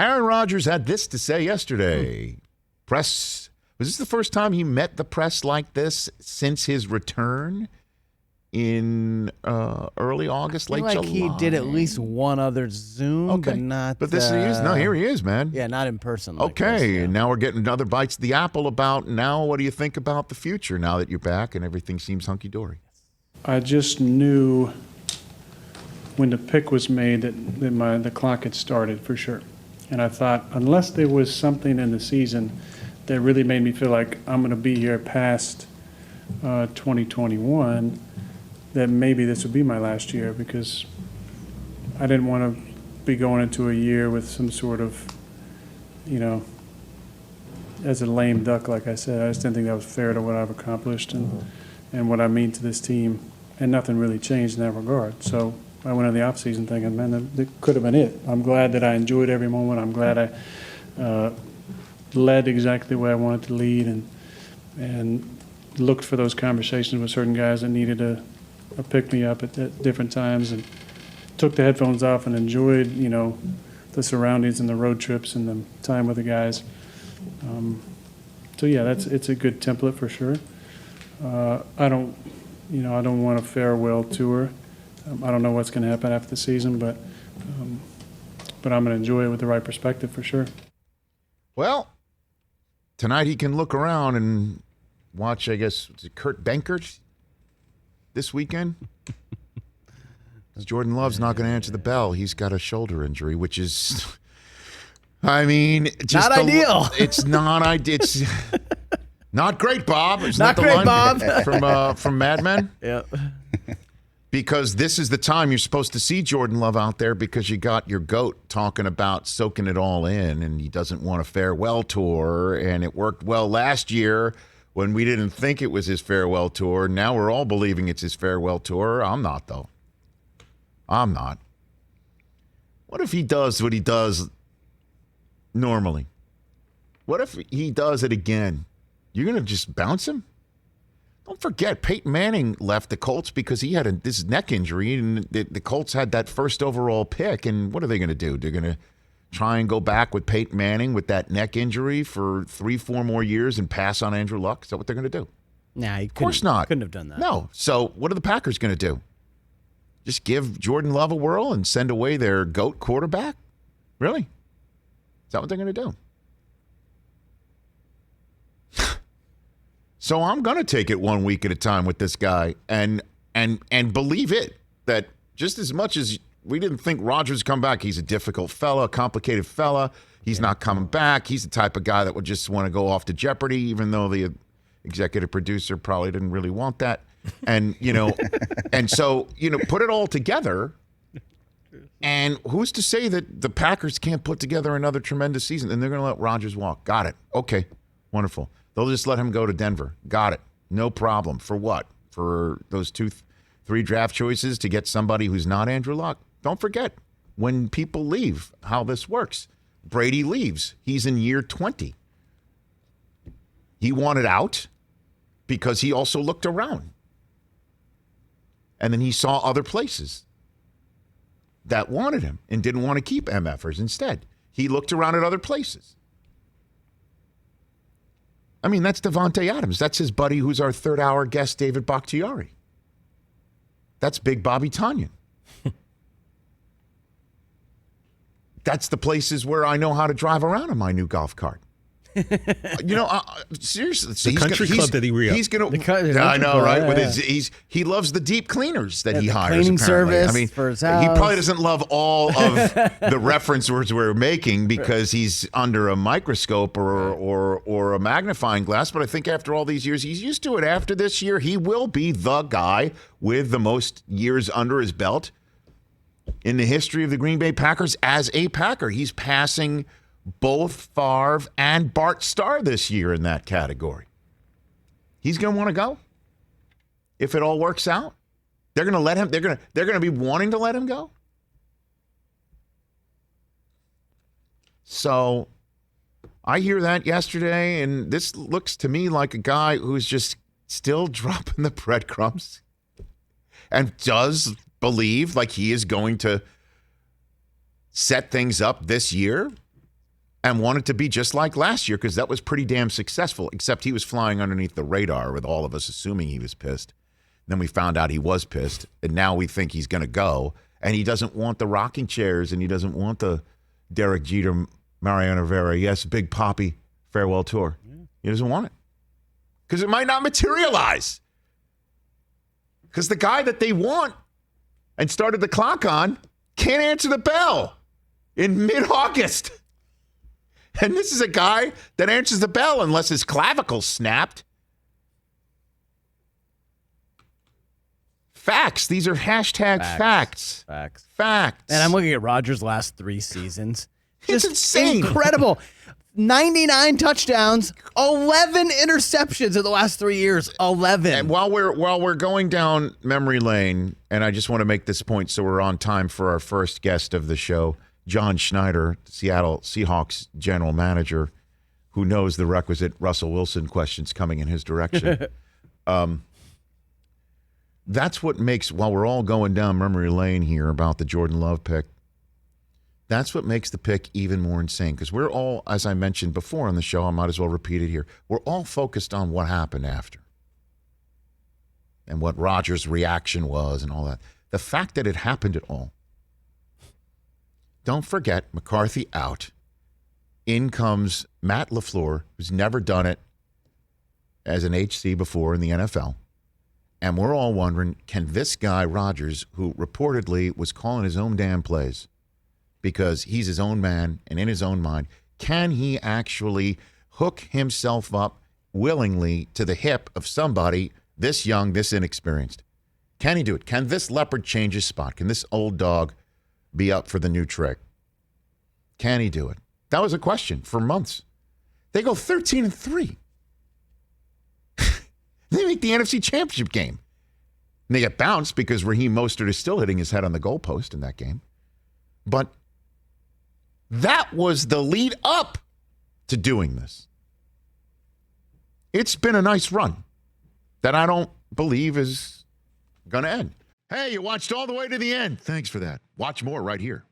Aaron Rodgers had this to say yesterday. Was this the first time he met the press like this since his return in early August, late July? He did at least one other Zoom, but not. But this is here he is, man. Yeah, not in person. And now we're getting another bites of the apple about now. What do you think about the future now that you're back and everything seems hunky dory? I just knew when the pick was made that the clock had started for sure. And I thought, unless there was something in the season that really made me feel like I'm going to be here past 2021, that maybe this would be my last year, because I didn't want to be going into a year with some sort of, as a lame duck, like I said. I just didn't think that was fair to what I've accomplished and what I mean to this team. And nothing really changed in that regard. So I went in the offseason thinking, man, that could have been it. I'm glad that I enjoyed every moment. I'm glad I led exactly the way I wanted to lead and looked for those conversations with certain guys that needed a pick-me-up at different times, and took the headphones off and enjoyed, the surroundings and the road trips and the time with the guys. So, yeah, it's a good template for sure. I don't want a farewell tour. I don't know what's going to happen after the season, but I'm going to enjoy it with the right perspective for sure. Well, tonight he can look around and watch, I guess, Kurt Benkert this weekend. Jordan Love's not going to answer the bell. He's got a shoulder injury, which is, just not ideal. It's not ideal. It's not great, Bob. Isn't not that the great, line Bob. from Mad Men? Yep. Because this is the time you're supposed to see Jordan Love out there, because you got your GOAT talking about soaking it all in, and he doesn't want a farewell tour, and it worked well last year when we didn't think it was his farewell tour. Now we're all believing it's his farewell tour. I'm not, though. I'm not. What if he does what he does normally? What if he does it again? You're going to just bounce him? Don't forget, Peyton Manning left the Colts because he had this neck injury, and the Colts had that first overall pick. And what are they going to do? They're going to try and go back with Peyton Manning with that neck injury for 3-4 more years and pass on Andrew Luck? Is that what they're going to do? Nah, of course not. Couldn't have done that. No. So what are the Packers going to do? Just give Jordan Love a whirl and send away their GOAT quarterback? Really? Is that what they're going to do? So I'm going to take it 1 week at a time with this guy and believe it, that just as much as we didn't think Rodgers would come back, he's a difficult fella, a complicated fella. He's not coming back. He's the type of guy that would just want to go off to Jeopardy, even though the executive producer probably didn't really want that. And, and so, put it all together. And who's to say that the Packers can't put together another tremendous season? And they're going to let Rodgers walk. Got it. Okay. Wonderful. They'll just let him go to Denver. Got it. No problem. For what? For those 2-3 draft choices to get somebody who's not Andrew Luck? Don't forget, when people leave, how this works. Brady leaves. He's in year 20. He wanted out because he also looked around. And then he saw other places that wanted him and didn't want to keep MFers. Instead, he looked around at other places. I mean, that's Devontae Adams. That's his buddy who's our third-hour guest, David Bakhtiari. That's Big Bobby Tonyan. That's the places where I know how to drive around in my new golf cart. Seriously, the country club that he re-upped. He's going to. I know, right? With he loves the deep cleaners that he hires. Cleaning apparently. service. I mean, for his house. He probably doesn't love all of the reference words we're making because he's under a microscope or a magnifying glass. But I think after all these years, he's used to it. After this year, he will be the guy with the most years under his belt in the history of the Green Bay Packers as a Packer. He's passing both Favre and Bart Starr this year in that category. He's going to want to go if it all works out. They're going to let him. They're going to be wanting to let him go. So I hear that yesterday, and this looks to me like a guy who's just still dropping the breadcrumbs and does believe like he is going to set things up this year and want it to be just like last year because that was pretty damn successful, except he was flying underneath the radar with all of us assuming he was pissed. Then we found out he was pissed, and now we think he's going to go, and he doesn't want the rocking chairs, and he doesn't want the Derek Jeter, Mariano Rivera, yes, Big Papi farewell tour. He doesn't want it because it might not materialize. Because the guy that they want and started the clock on can't answer the bell in mid-August. And this is a guy that answers the bell unless his clavicle snapped. Facts. These are hashtag facts. Facts. And I'm looking at Rodgers' last 3 seasons. It's insane. Incredible. 99 touchdowns, 11 interceptions in the last 3 years. 11. And while we're going down memory lane, and I just want to make this point so we're on time for our first guest of the show, John Schneider, Seattle Seahawks general manager, who knows the requisite Russell Wilson questions coming in his direction. That's what makes, while we're all going down memory lane here about the Jordan Love pick, that's what makes the pick even more insane. Because we're all, as I mentioned before on the show, I might as well repeat it here, we're all focused on what happened after and what Rodgers' reaction was and all that. The fact that it happened at all. Don't forget, McCarthy out. In comes Matt LaFleur, who's never done it as an HC before in the NFL. And we're all wondering, can this guy, Rodgers, who reportedly was calling his own damn plays because he's his own man and in his own mind, can he actually hook himself up willingly to the hip of somebody this young, this inexperienced? Can he do it? Can this leopard change his spot? Can this old dog be up for the new trick? Can he do it? That was a question for months. They go 13-3. They make the NFC Championship game. And they get bounced because Raheem Mostert is still hitting his head on the goalpost in that game. But that was the lead up to doing this. It's been a nice run that I don't believe is going to end. Hey, you watched all the way to the end. Thanks for that. Watch more right here.